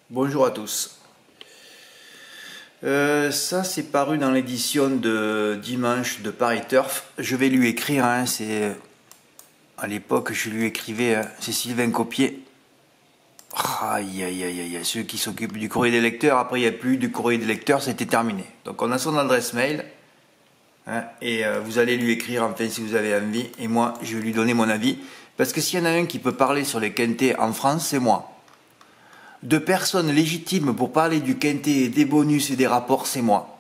Bonjour à tous. Ça c'est paru dans l'édition de dimanche de Paris Turf. Je vais lui écrire, c'est à l'époque je lui écrivais, c'est Sylvain Copier. Aïe aïe aïe aïe, ceux qui s'occupent du courrier des lecteurs, après il n'y a plus du courrier des lecteurs, c'était terminé. Donc on a son adresse mail, et vous allez lui écrire enfin si vous avez envie, et moi je vais lui donner mon avis. Parce que s'il y en a un qui peut parler sur les quintés en France, c'est moi. De personnes légitimes pour parler du quintet, des bonus et des rapports, c'est moi.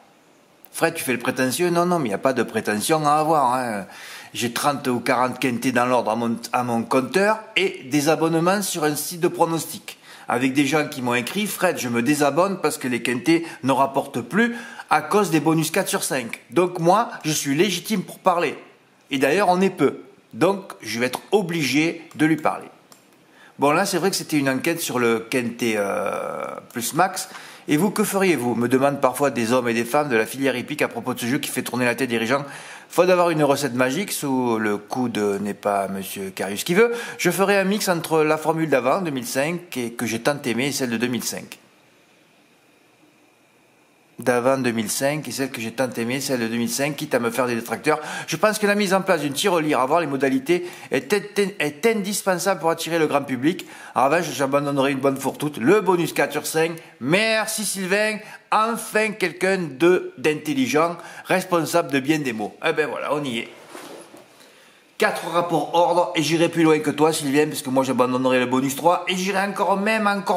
Fred, tu fais le prétentieux? Non, mais il n'y a pas de prétention à avoir. J'ai 30 ou 40 quintés dans l'ordre à mon compteur et des abonnements sur un site de pronostic. Avec des gens qui m'ont écrit, Fred, je me désabonne parce que les quintés ne rapportent plus à cause des bonus 4 sur 5. Donc moi, je suis légitime pour parler. Et d'ailleurs, on est peu. Donc, je vais être obligé de lui parler. Bon, là, c'est vrai que c'était une enquête sur le quintet plus max. Et vous, que feriez-vous? Me demandent parfois des hommes et des femmes de la filière hippique à propos de ce jeu qui fait tourner la tête des dirigeants. Faut d'avoir une recette magique, sous le coude n'est pas Monsieur Carius qui veut. Je ferai un mix entre la formule d'avant, 2005, et que j'ai tant aimé, et celle de 2005. D'avant 2005 et celle que j'ai tant aimée, celle de 2005, quitte à me faire des détracteurs. Je pense que la mise en place d'une tirelire, à voir les modalités, est indispensable pour attirer le grand public. En revanche, j'abandonnerai une bonne fois toutes le bonus 4 sur 5. Merci Sylvain, enfin quelqu'un d'intelligent, responsable de bien des mots. Eh ben voilà, on y est. 4 rapports ordre, et j'irai plus loin que toi Sylvain, parce que moi j'abandonnerai le bonus 3, et j'irai encore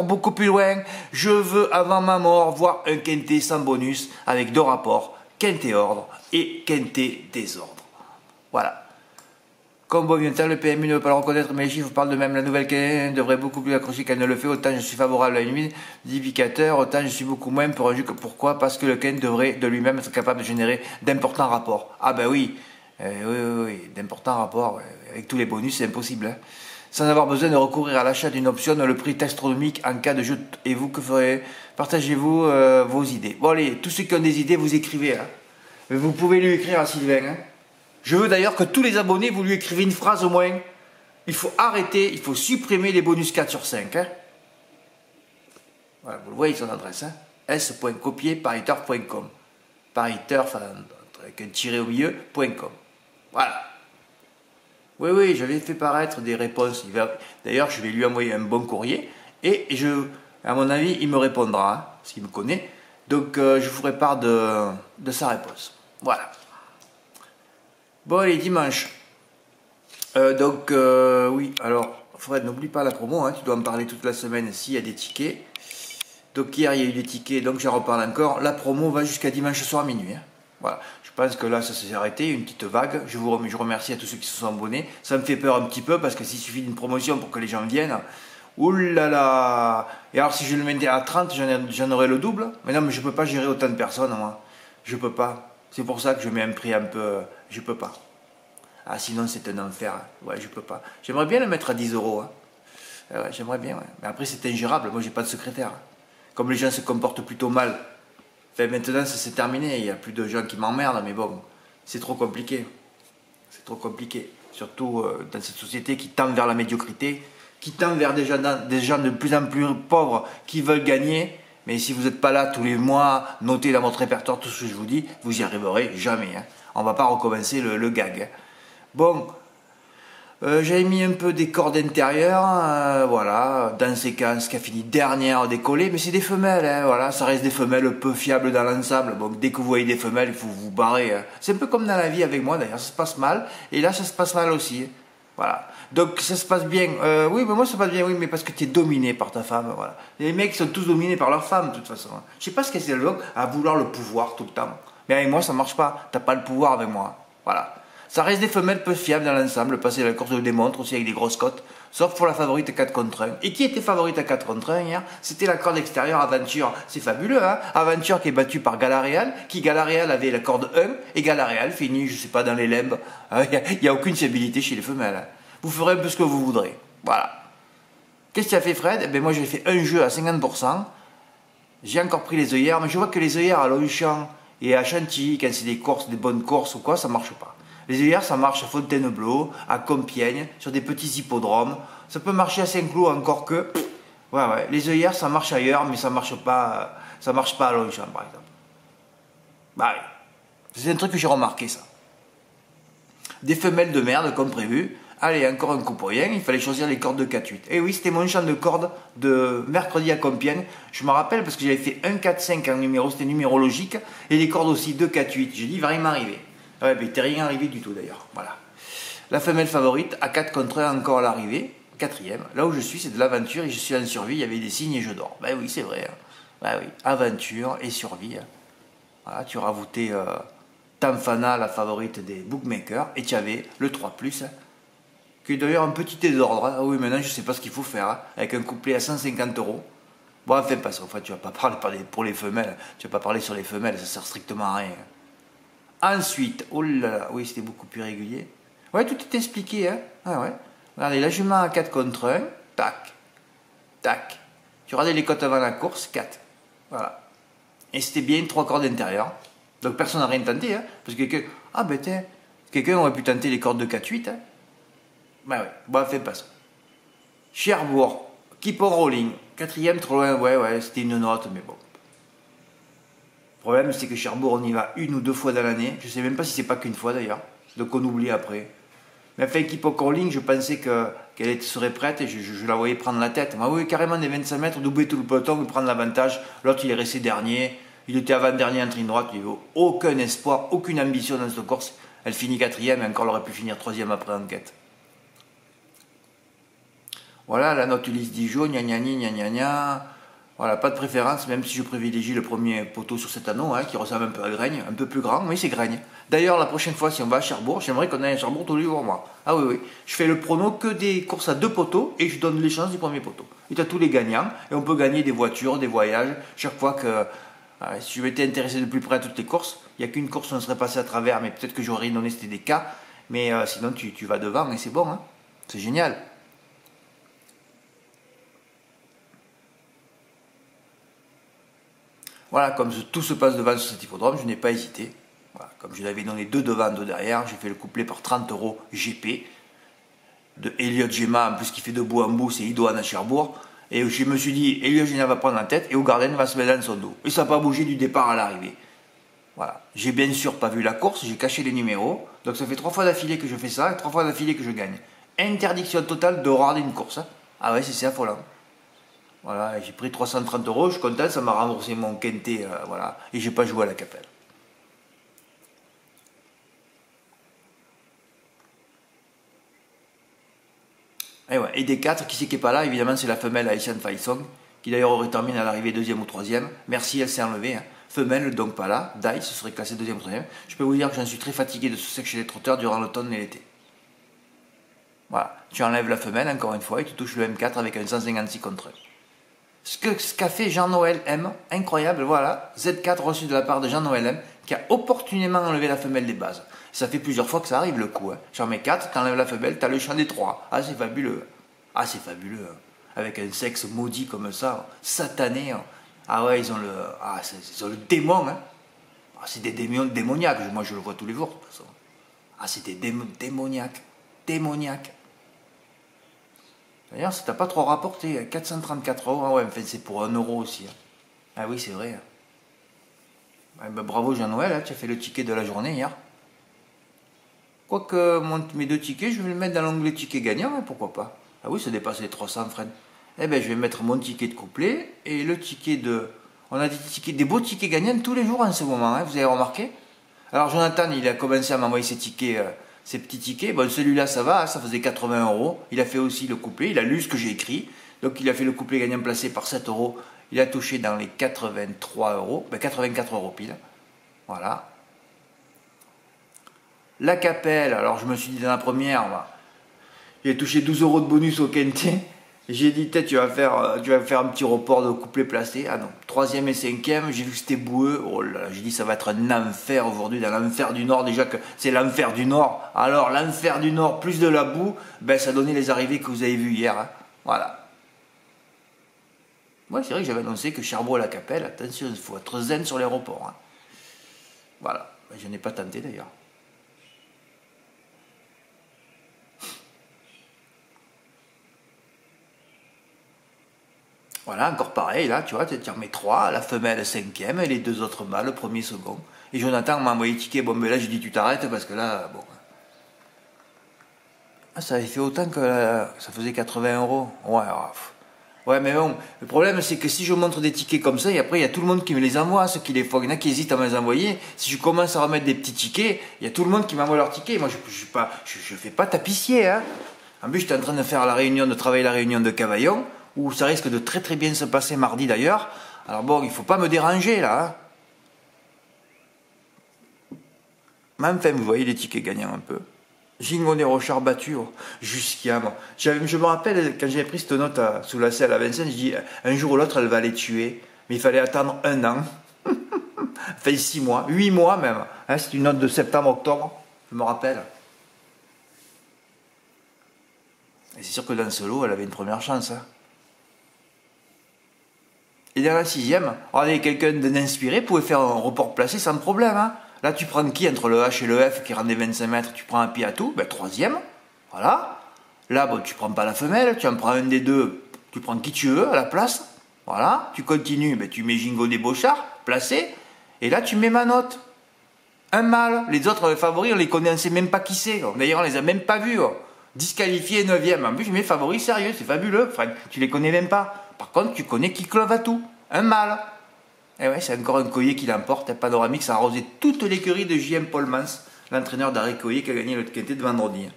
beaucoup plus loin. Je veux avant ma mort voir un quintet sans bonus, avec 2 rapports, quintet ordre et quintet désordre. Voilà. Comme bon vient le PMU ne veut pas le reconnaître, mais les chiffres parlent de même. La nouvelle quintet devrait beaucoup plus accrocher qu'elle ne le fait. Autant je suis favorable à une modificateur, autant je suis beaucoup moins pour un jeu que pourquoi? Parce que le quintet devrait de lui-même être capable de générer d'importants rapports. Ah ben oui. Oui, d'importants rapports, avec tous les bonus, c'est impossible. Sans avoir besoin de recourir à l'achat d'une option, le prix est astronomique en cas de jeu. Et vous, que ferez? Partagez-vous vos idées. Bon allez, tous ceux qui ont des idées, vous écrivez. Mais vous pouvez lui écrire à Sylvain. Je veux d'ailleurs que tous les abonnés, vous lui écrivez une phrase au moins. Il faut arrêter, il faut supprimer les bonus 4 sur 5. Voilà, vous le voyez son adresse. s.copier@pariturf.com. Pariturf avec un tiré au milieu.com. Voilà. Oui, j'avais fait paraître des réponses. D'ailleurs, je vais lui envoyer un bon courrier et à mon avis, il me répondra, parce qu'il me connaît. Donc, je vous ferai part de sa réponse. Voilà. Bon, allez, dimanche. Oui, alors, Fred, n'oublie pas la promo, tu dois en parler toute la semaine s'il y a des tickets. Donc, hier, il y a eu des tickets, donc j'en reparle encore. La promo va jusqu'à dimanche soir à minuit. Voilà, je pense que là ça s'est arrêté, une petite vague. Je remercie à tous ceux qui se sont abonnés. Ça me fait peur un petit peu parce que s'il suffit d'une promotion pour que les gens viennent, oulala. Et alors si je le mettais à 30, j'en aurais le double. Mais non, mais je peux pas gérer autant de personnes, moi. Je peux pas. C'est pour ça que je mets un prix un peu. Je peux pas. Ah, sinon c'est un enfer. Ouais, je peux pas. J'aimerais bien le mettre à 10 euros. Ouais, j'aimerais bien. Mais après c'est ingérable. Moi j'ai pas de secrétaire. Comme les gens se comportent plutôt mal. Enfin, maintenant, ça s'est terminé. Il n'y a plus de gens qui m'emmerdent, mais bon, c'est trop compliqué. C'est trop compliqué. Surtout dans cette société qui tend vers la médiocrité, qui tend vers des gens de plus en plus pauvres qui veulent gagner. Mais si vous n'êtes pas là tous les mois, notez dans votre répertoire tout ce que je vous dis, vous n'y arriverez jamais. On ne va pas recommencer le gag. Bon. J'avais mis un peu des cordes intérieures, voilà, dans ces cas, ce qui a fini dernière décollée, mais c'est des femelles, voilà, ça reste des femelles peu fiables dans l'ensemble, donc dès que vous voyez des femelles, il faut vous barrer. C'est un peu comme dans la vie avec moi d'ailleurs, ça se passe mal, et là ça se passe mal aussi, voilà. Donc ça se passe bien, oui, mais moi ça se passe bien, oui, mais parce que tu es dominé par ta femme, voilà. Les mecs sont tous dominés par leur femme, de toute façon. Je sais pas ce qu'est c'est le à vouloir le pouvoir tout le temps, mais avec moi ça marche pas, t'as pas le pouvoir avec moi, voilà. Ça reste des femelles peu fiables dans l'ensemble, passer la course des montres aussi avec des grosses cotes, sauf pour la favorite 4 contre 1. Et qui était favorite à 4 contre 1 hier? C'était la corde extérieure Aventure. C'est fabuleux, Aventure qui est battue par Galaréal, qui Galaréal avait la corde 1, et Galaréal finit, je sais pas, dans les limbes. Il n'y a aucune fiabilité chez les femelles. Vous ferez un peu ce que vous voudrez. Voilà. Qu'est-ce que tu as fait, Fred? Eh bien, moi, j'ai fait un jeu à 50%. J'ai encore pris les œillères, mais je vois que les œillères à Longchamp et à Chantilly, quand c'est des courses, des bonnes courses ou quoi, ça marche pas. Les œillères, ça marche à Fontainebleau, à Compiègne, sur des petits hippodromes. Ça peut marcher à Saint-Cloud encore que... Vous Ouais. Les œillères, ça marche ailleurs, mais ça marche pas à Longchamp, par exemple. Bah oui. C'est un truc que j'ai remarqué, ça. Des femelles de merde, comme prévu. Allez, encore un coup pour rien, il fallait choisir les cordes de 4-8. Et oui, c'était mon champ de cordes de mercredi à Compiègne. Je me rappelle parce que j'avais fait 1-4-5 en numéro, c'était numérologique, et les cordes aussi 2-4-8. J'ai dit, il va rien m'arriver. Ouais, mais il t'est rien arrivé du tout d'ailleurs. Voilà. La femelle favorite, à 4 contre 1 encore à l'arrivée, quatrième. Là où je suis, c'est de l'aventure et je suis en survie, il y avait des signes et je dors. Ben oui, c'est vrai. Hein. Ben oui, aventure et survie. Hein. Voilà, tu ravoutais Tamfana, la favorite des bookmakers, et tu avais le 3+, hein, qui est d'ailleurs un petit désordre. Hein. Ah oui, maintenant je sais pas ce qu'il faut faire, hein, avec un couplet à 150 euros. Bon, enfin, pas ça. Enfin, tu vas pas parler pour les femelles, tu vas pas parler sur les femelles, ça sert strictement à rien. Ensuite, oh là là, oui, c'était beaucoup plus régulier. Ouais, tout est expliqué, hein. Ah ouais. Regardez, là, je mets à 4 contre 1, tac, tac. Tu regardais les cotes avant la course, 4. Voilà. Et c'était bien 3 cordes intérieures. Donc personne n'a rien tenté, hein. Parce que quelqu'un. Ah ben tiens, quelqu'un aurait pu tenter les cordes de 4-8, hein. Ben ouais, bon, fais pas ça. Cherbourg, keep on rolling. Quatrième, trop loin, ouais, c'était une note, mais bon. Le problème, c'est que Cherbourg, on y va 1 ou 2 fois dans l'année. Je sais même pas si c'est pas qu'une fois d'ailleurs. Donc on oublie après. Mais enfin, keep on rolling, je pensais qu'elle serait prête et je la voyais prendre la tête. Mais oui, carrément des 25 mètres, doubler tout le peloton et prendre l'avantage. L'autre, il est resté dernier. Il était avant-dernier en ligne droite. Il n'y avait aucun espoir, aucune ambition dans cette course. Elle finit quatrième et encore elle aurait pu finir troisième après enquête. Voilà, la note Ulysse Dijon, gna gna gna gna gna. Voilà, pas de préférence, même si je privilégie le premier poteau sur cet anneau, hein, qui ressemble un peu à Graigne, un peu plus grand, oui c'est Graigne. D'ailleurs, la prochaine fois, si on va à Cherbourg, j'aimerais qu'on aille à Cherbourg tous les jours, moi. Ah oui, je fais le prono que des courses à 2 poteaux, et je donne les chances du premier poteau. Et tu as tous les gagnants, et on peut gagner des voitures, des voyages, chaque fois que... si je m'étais intéressé de plus près à toutes les courses, il n'y a qu'une course où on serait passé à travers, mais peut-être que j'aurais donné, c'était des cas, mais sinon tu vas devant, et c'est bon, hein. C'est génial. Voilà, comme tout se passe devant sur cet hippodrome, je n'ai pas hésité. Voilà, comme je l'avais donné 2 devant, 2 derrière, j'ai fait le couplet par 30 euros GP de Elliot Gemma, en plus qui fait de bout en bout, c'est Idoine à Cherbourg. Et je me suis dit, Elliot Gemma va prendre la tête et Ougarden va se mettre dans son dos. Et ça n'a pas bougé du départ à l'arrivée. Voilà. J'ai bien sûr pas vu la course, j'ai caché les numéros. Donc ça fait 3 fois d'affilée que je fais ça et 3 fois d'affilée que je gagne. Interdiction totale de regarder une course. Hein. Ah ouais, c'est affolant. Voilà, j'ai pris 330 euros, je suis content, ça m'a remboursé mon quintet, voilà, et j'ai pas joué à la Capelle. Et, ouais, et des 4, qui c'est qui n'est pas là? Évidemment, c'est la femelle Aishan Faisong, qui d'ailleurs aurait terminé à l'arrivée 2e ou 3e. Merci, elle s'est enlevée. Hein. Femelle, donc pas là. Dai, ce serait classé 2e ou 3e. Je peux vous dire que j'en suis très fatigué de ce sexe chez les trotteurs durant l'automne et l'été. Voilà, tu enlèves la femelle, encore une fois, et tu touches le M4 avec un 156 contre 1. Ce qu'a fait Jean-Noël M, incroyable, voilà, Z4 reçu de la part de Jean-Noël M, qui a opportunément enlevé la femelle des bases. Ça fait plusieurs fois que ça arrive le coup. Hein. J'en mets 4, t'enlèves la femelle, t'as le champ des 3. Ah, c'est fabuleux. Ah, c'est fabuleux. Hein. Avec un sexe maudit comme ça, satané. Hein. Ah ouais, ils ont le démon. Hein. Ah, c'est des démons démoniaques. Moi, je le vois tous les jours, de toute façon. Ah, c'est des démoniaques. Démoniaques. D'ailleurs, ça t'a pas trop rapporté, 434 euros, ah ouais, enfin, c'est pour 1 euro aussi. Hein. Ah oui, c'est vrai. Hein. Ouais, ben, bravo Jean-Noël, hein, tu as fait le ticket de la journée hier. Quoique mes 2 tickets, je vais le mettre dans l'onglet ticket gagnant, hein, pourquoi pas. Ah oui, ça dépasse les 300, Fred. Eh bien, je vais mettre mon ticket de couplet et le ticket de... On a des beaux tickets gagnants tous les jours en ce moment, hein, vous avez remarqué? Alors Jonathan, il a commencé à m'envoyer ses tickets... Ces petits tickets, bon celui-là ça va, ça faisait 80 euros. Il a fait aussi le couplet, il a lu ce que j'ai écrit. Donc il a fait le couplet gagnant placé par 7 euros. Il a touché dans les 83 euros, ben 84 euros pile. Voilà. La Capelle, alors je me suis dit dans la première, j'ai touché 12 euros de bonus au quintet. J'ai dit, peut-être tu vas faire un petit report de couplet placé. Ah non, 3e et 5e, j'ai vu que c'était boueux. Oh là là, j'ai dit, ça va être un enfer aujourd'hui, dans l'enfer du Nord. Déjà que c'est l'enfer du Nord. Alors, l'enfer du Nord, plus de la boue, ben ça donnait les arrivées que vous avez vues hier. Hein. Voilà. Moi, c'est vrai que j'avais annoncé que Cherbourg à la Capelle, attention, il faut être zen sur l'aéroport. Hein. Voilà. Ben, je n'ai pas tenté d'ailleurs. Voilà, encore pareil, là, tu vois, tu en mets 3, la femelle 5e, et les 2 autres mâles, le premier, second. Et Jonathan m'a envoyé le ticket, bon, mais là, je dis, tu t'arrêtes, parce que là, bon. Ah, ça avait fait autant que ça faisait 80 €. Ouais, ouais, mais bon, le problème, c'est que si je montre des tickets comme ça, et après, il y a tout le monde qui me les envoie, ceux qui les font, il y en a qui hésitent à me les envoyer. Si je commence à remettre des petits tickets, il y a tout le monde qui m'envoie leurs tickets. Moi, je fais pas tapissier, hein. En plus, j'étais en train de faire de travailler la réunion de Cavaillon, où ça risque de très très bien se passer mardi d'ailleurs. Alors bon, il faut pas me déranger là. Hein. Mais enfin, vous voyez les tickets gagnants un peu. Gingonet Rochard battu, oh, jusqu'à moi. Je me rappelle quand j'avais pris cette note sous la selle à Vincennes, je dis un jour ou l'autre elle va les tuer. Mais il fallait attendre 1 an. Enfin 6 mois, 8 mois même. Hein, c'est une note de septembre-octobre, je me rappelle. Et c'est sûr que dans ce lot, elle avait une première chance. Hein. Et dans la 6e, regardez, quelqu'un d'inspiré pouvait faire un report placé sans problème. Hein. Là, tu prends qui entre le H et le F qui rendait 25 mètres? Tu prends un pied à tout, ben 3e. Voilà. Là, bon, tu prends pas la femelle, tu en prends un des deux, tu prends qui tu veux à la place. Voilà. Tu continues, ben, tu mets Gingonet Bochard, placé. Et là, tu mets ma note. Un mâle. Les autres favoris, on les connaissait même pas qui c'est. D'ailleurs, on les a même pas vus. Disqualifié 9e. En plus, je mets favoris sérieux, c'est fabuleux. Enfin, tu les connais même pas. Par contre, tu connais qui clove à tout. Un mâle. Et ouais, c'est encore un collier qui l'emporte. Un panoramique, ça a arrosé toute l'écurie de J.M. Paulmans, l'entraîneur d'Harry Collier qui a gagné le quintet de vendredi.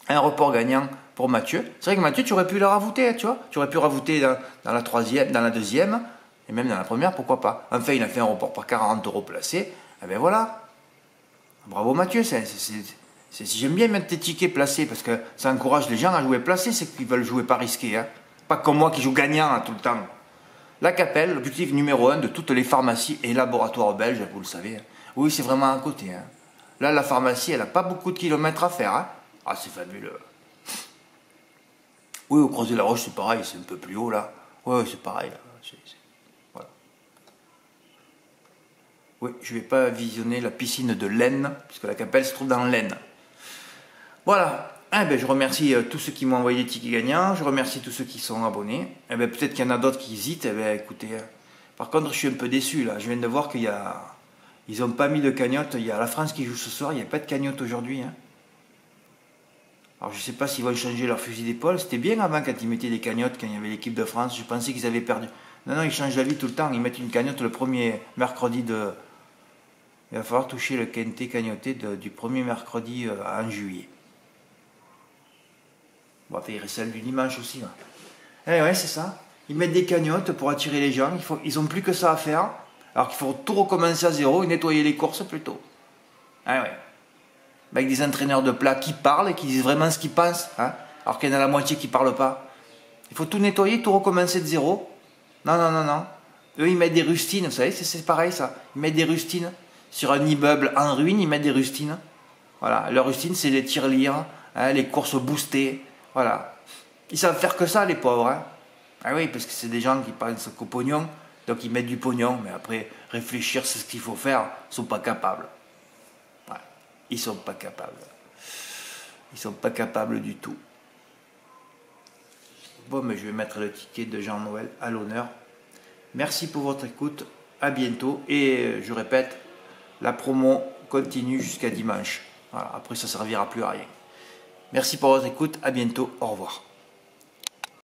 Un report gagnant pour Mathieu. C'est vrai que Mathieu, tu aurais pu le ravouter, tu vois. Tu aurais pu ravouter dans la 3e, dans la 2e, et même dans la première, pourquoi pas. Enfin, il a fait un report par 40 € placé. Et ben voilà. Bravo Mathieu, j'aime bien mettre tes tickets placés parce que ça encourage les gens à jouer placé, c'est qu'ils veulent jouer pas risqué. Hein. Pas comme moi qui joue gagnant hein, tout le temps. La Capelle, l'objectif numéro 1 de toutes les pharmacies et laboratoires belges, vous le savez. Hein. Oui, c'est vraiment à côté. Hein. Là, la pharmacie, elle n'a pas beaucoup de kilomètres à faire. Hein. Ah, c'est fabuleux. Oui, au Creuset la Roche, c'est pareil, c'est un peu plus haut là. Oui, c'est pareil. Là. Voilà. Oui, je ne vais pas visionner la piscine de l'Aisne, puisque la Capelle se trouve dans l'Aisne. Voilà. Eh ben, je remercie tous ceux qui m'ont envoyé des tickets gagnants. Je remercie tous ceux qui sont abonnés. Eh ben, peut-être qu'il y en a d'autres qui hésitent. Eh ben, écoutez, par contre, je suis un peu déçu là. Je viens de voir ils n'ont pas mis de cagnotte. Il y a la France qui joue ce soir. Il n'y a pas de cagnotte aujourd'hui. Hein. Alors, je ne sais pas s'ils vont changer leur fusil d'épaule. C'était bien avant quand ils mettaient des cagnottes quand il y avait l'équipe de France. Je pensais qu'ils avaient perdu. Non, non, ils changent la vie tout le temps. Ils mettent une cagnotte le premier mercredi de. Il va falloir toucher le quintet cagnoté du premier mercredi en juillet. Bon, il reste celle du dimanche aussi. Là. Eh ouais, c'est ça. Ils mettent des cagnottes pour attirer les gens. Ils n'ont plus que ça à faire. Alors qu'il faut tout recommencer à zéro et nettoyer les courses plutôt. Ah ouais. Avec des entraîneurs de plat qui parlent et qui disent vraiment ce qu'ils pensent. Hein, alors qu'il y en a la moitié qui ne parlent pas. Il faut tout nettoyer, tout recommencer de zéro. Non, non, non, non. Eux, ils mettent des rustines. Vous savez, c'est pareil ça. Ils mettent des rustines. Sur un immeuble en ruine, ils mettent des rustines. Voilà. Leurs rustines, c'est les tirelires, hein, les courses boostées. Voilà. Ils savent faire que ça, les pauvres. Hein. Ah oui, parce que c'est des gens qui pensent qu'au pognon, donc ils mettent du pognon, mais après, réfléchir, c'est ce qu'il faut faire, ils ne sont pas capables. Ouais. Ils ne sont pas capables. Ils ne sont pas capables du tout. Bon, mais je vais mettre le ticket de Jean-Noël à l'honneur. Merci pour votre écoute. À bientôt. Et je répète, la promo continue jusqu'à dimanche. Voilà. Après, ça ne servira plus à rien. Merci pour votre écoute, à bientôt, au revoir.